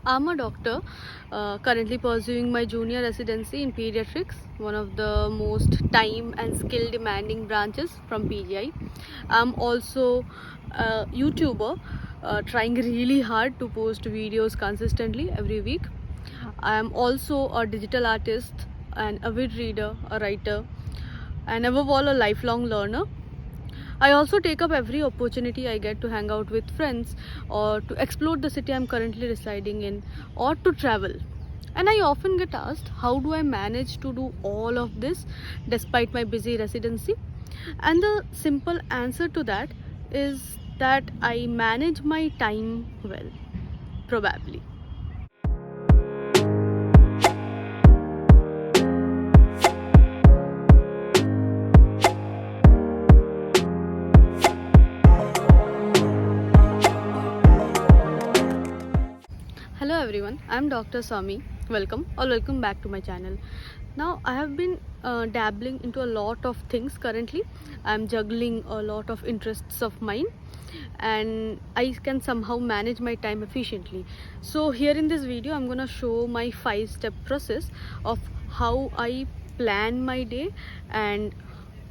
I'm a doctor, currently pursuing my junior residency in pediatrics, one of the most time and skill demanding branches from PGI. I'm also a YouTuber, trying really hard to post videos consistently every week. I am also a digital artist, an avid reader, a writer, and above all, a lifelong learner. I also take up every opportunity I get to hang out with friends or to explore the city I'm currently residing in or to travel. And I often get asked, how do I manage to do all of this despite my busy residency? And the simple answer to that is that I manage my time well, probably. Hello everyone, I'm Dr. Swami. Welcome back to my channel. Now I have been dabbling into a lot of things currently. I'm juggling a lot of interests of mine and I can somehow manage my time efficiently. So here in this video I'm gonna show my 5-step process of how I plan my day and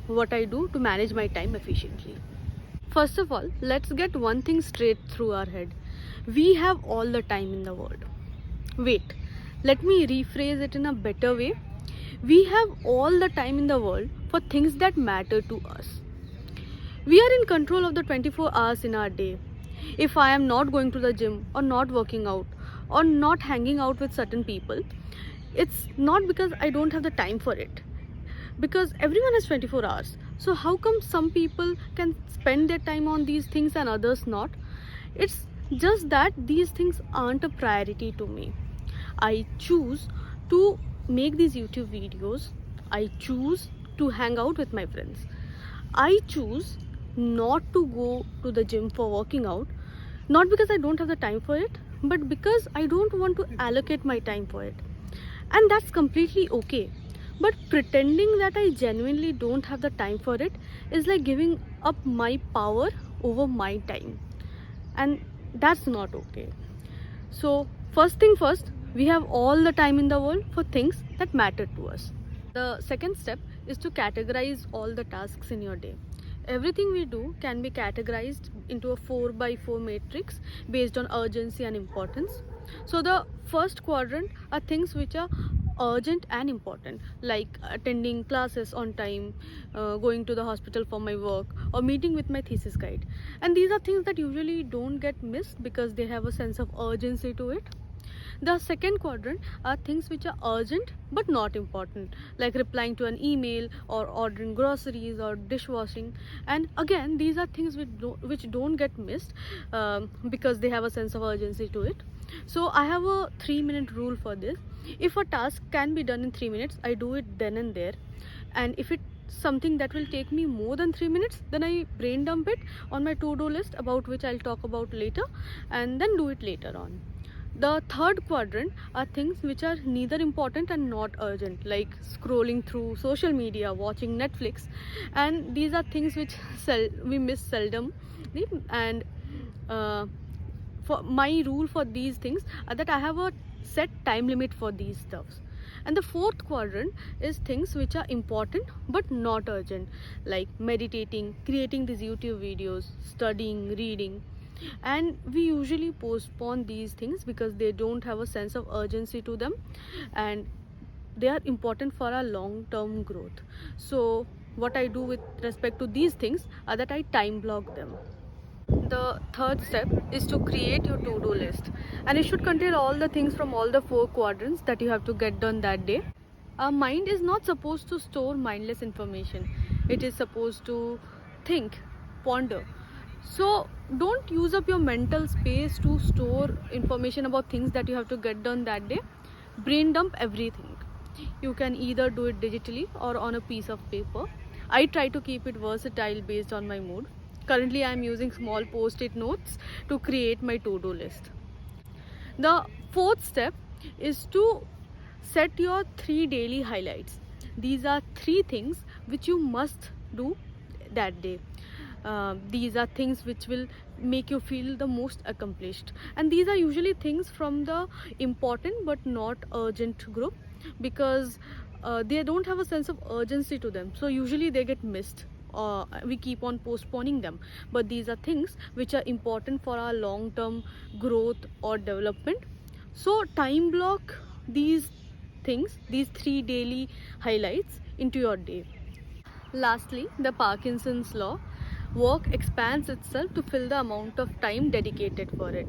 what I do to manage my time efficiently. First of all, let's get one thing straight through our head. We have all the time in the world. Wait, let me rephrase it in a better way. We have all the time in the world for things that matter to us. We are in control of the 24 hours in our day. If I am not going to the gym or not working out or not hanging out with certain people, it's not because I don't have the time for it. Because everyone has 24 hours. So how come some people can spend their time on these things and others not? It's just that these things aren't a priority to me. I choose to make these YouTube videos. I choose to hang out with my friends. I choose not to go to the gym for working out, not because I don't have the time for it, but because I don't want to allocate my time for it. And that's completely okay. But pretending that I genuinely don't have the time for it is like giving up my power over my time. And that's not okay. So first thing first, we have all the time in the world for things that matter to us. The second step is to categorize all the tasks in your day. Everything we do can be categorized into a 4x4 matrix based on urgency and importance. So the first quadrant are things which are urgent and important, like attending classes on time, going to the hospital for my work, or meeting with my thesis guide. And these are things that usually don't get missed because they have a sense of urgency to it. The second quadrant are things which are urgent but not important, like replying to an email or ordering groceries or dishwashing. And again, these are things which don't get missed because they have a sense of urgency to it. So I have a 3-minute rule for this. If a task can be done in 3 minutes, I do it then and there. And if it's something that will take me more than 3 minutes, then I brain dump it on my to-do list, about which I'll talk about later, and then do it later on. The third quadrant are things which are neither important and not urgent, like scrolling through social media, watching Netflix, and these are things which we miss seldom. And for my rule for these things are that I have a set time limit for these stuffs. And the fourth quadrant is things which are important but not urgent, like meditating, creating these YouTube videos, studying, reading. And we usually postpone these things because they don't have a sense of urgency to them and they are important for our long-term growth. So what I do with respect to these things are that I time block them. The third step is to create your to-do list, and it should contain all the things from all the 4 quadrants that you have to get done that day. Our mind is not supposed to store mindless information. It is supposed to think, ponder. So don't use up your mental space to store information about things that you have to get done that day. Brain dump everything. You can either do it digitally or on a piece of paper. I try to keep it versatile based on my mood. Currently I am using small post-it notes to create my to-do list. The fourth step is to set your 3 daily highlights. These are 3 things which you must do that day. These are things which will make you feel the most accomplished, and these are usually things from the important but not urgent group, because they don't have a sense of urgency to them, so usually they get missed. We keep on postponing them, but these are things which are important for our long term growth or development. So time block these things, these 3 daily highlights into your day. Lastly, the Parkinson's law. Work expands itself to fill the amount of time dedicated for it.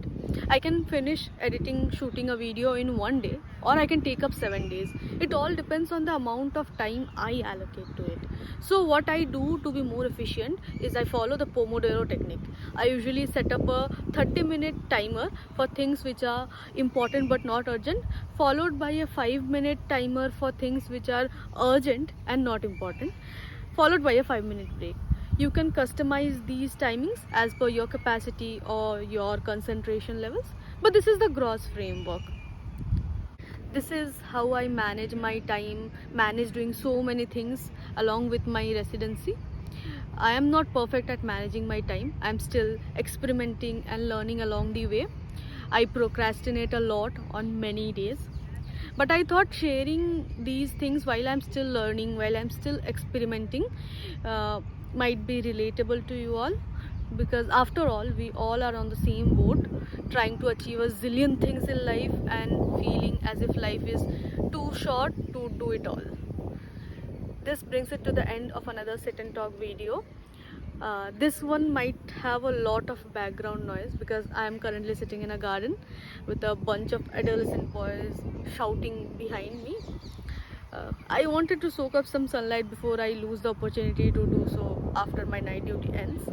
I can finish editing, shooting a video in 1 day, or I can take up 7 days. It all depends on the amount of time I allocate to it. So what I do to be more efficient is I follow the Pomodoro technique. I usually set up a 30-minute timer for things which are important but not urgent, followed by a 5-minute timer for things which are urgent and not important, followed by a 5-minute break. You can customize these timings as per your capacity or your concentration levels, but this is the gross framework. This is how I manage my time, manage doing so many things along with my residency. I am not perfect at managing my time. I'm still experimenting and learning along the way. I procrastinate a lot on many days. But I thought sharing these things while I'm still learning, while I'm still experimenting, might be relatable to you all, because after all, we all are on the same boat, trying to achieve a zillion things in life and feeling as if life is too short to do it all. This brings it to the end of another sit and talk video. This one might have a lot of background noise because I am currently sitting in a garden with a bunch of adolescent boys shouting behind me. I wanted to soak up some sunlight before I lose the opportunity to do so after my night duty ends,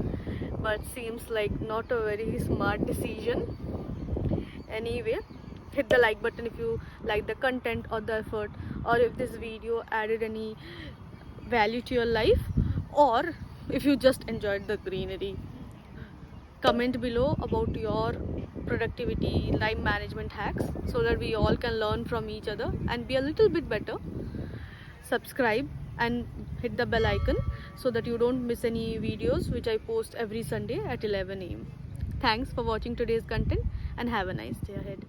but seems like not a very smart decision. Anyway, hit the like button if you like the content or the effort, or if this video added any value to your life, or if you just enjoyed the greenery. Comment below about your productivity, time management hacks, so that we all can learn from each other and be a little bit better. Subscribe and hit the bell icon so that you don't miss any videos which I post every Sunday at 11 AM. Thanks for watching today's content and have a nice day ahead.